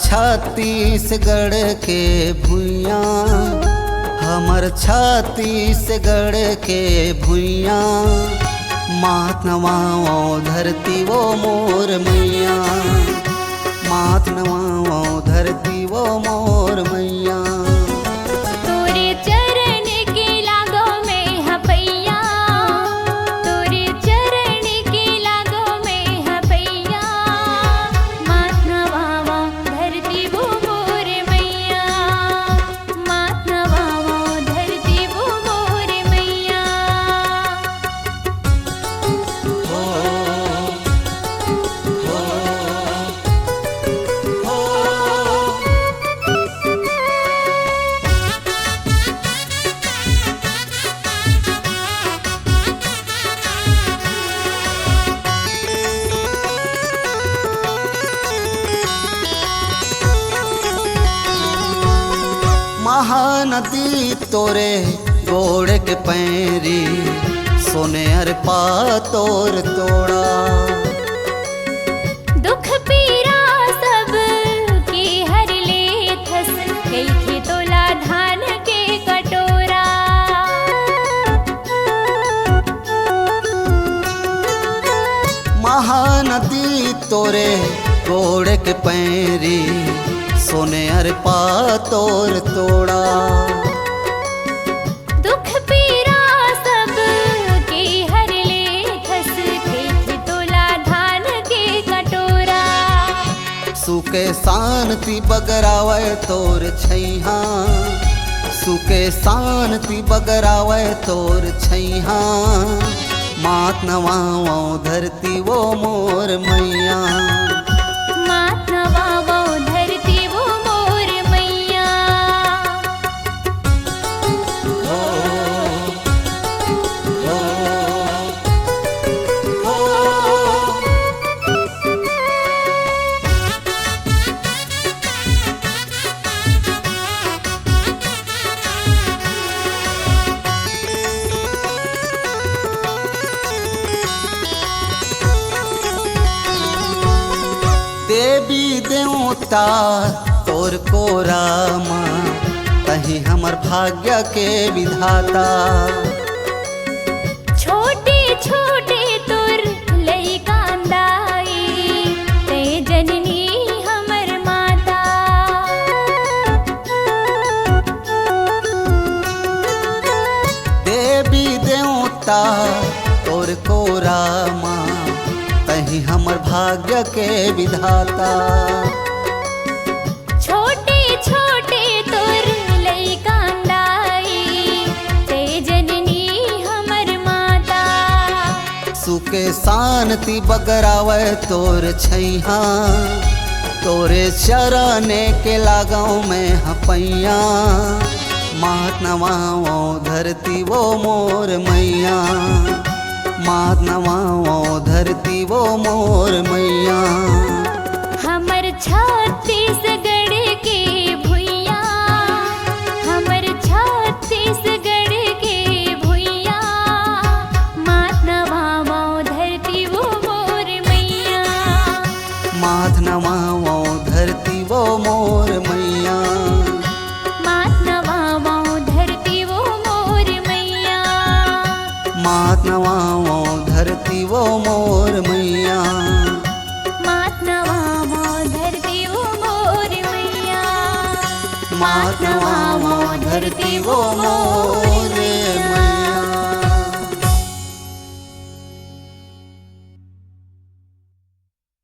छत्तीसगढ़ के भुइया, हमर छत्तीसगढ़ के भुइया, मात नवाओ धरती वो मोर मैया, मात नवाओ धरती वो मोर मैया। तोरे चरण के लागो में हपैया, तोरे चरण के लागो में हपैया, मात नवाओ धरती वो मोर मैया, मात नवाओ धरती वो मोर मैया। महानदी तोरे गोड़ के पैरी, सोने अरपा तोर तोड़ा, दुख पीरा सब के हर लेथस, कई थे तोला धान के कटोरा। महानदी तोरे गोड़ के पैरी, सोने अरपा तोर तोड़ा, दुख पीरा सब के हर लेथस, कई थे तोला धान के कटोरा। सुके शांति बगरावे तोर छैहा, सुके शांति बगरावे तोर छैहा, मात नवाओ धरती वो मोर मैया, मात नवाओ धरती वो मोर मैया। देवी देवता तोर को रामा, तही हमर भाग्य के विधाता। छोटे छोटे तुर लइका अंदाई, ते जननी हमर माता। देवी देवता तोर को रामा, तही हमर भाग्य के विधाता। छोटे छोटे तुर लइका अंदाई, ते जननी हमर माता। सुके शांति बगरावे तोर छैहा, तोरे चरने के लगाओ में हपैया, मात नवाओ धरती वो मोर मैया, मात नवाओ धरती वो मोर मैया। हमर छत्तीसगढ़ के भुइया, हमर छत्तीसगढ़ के भुइया, मात नवाओ धरती वो मोर मैया, मात नवाओ धरती वो मोर मैया, मात नवाओ धरती वो मोर मैया, मात नवाओ धरती वो मोर मैया, मात नवाओ धरती वो मोर मैया, मात नवाओ धरती वो मोर मैया।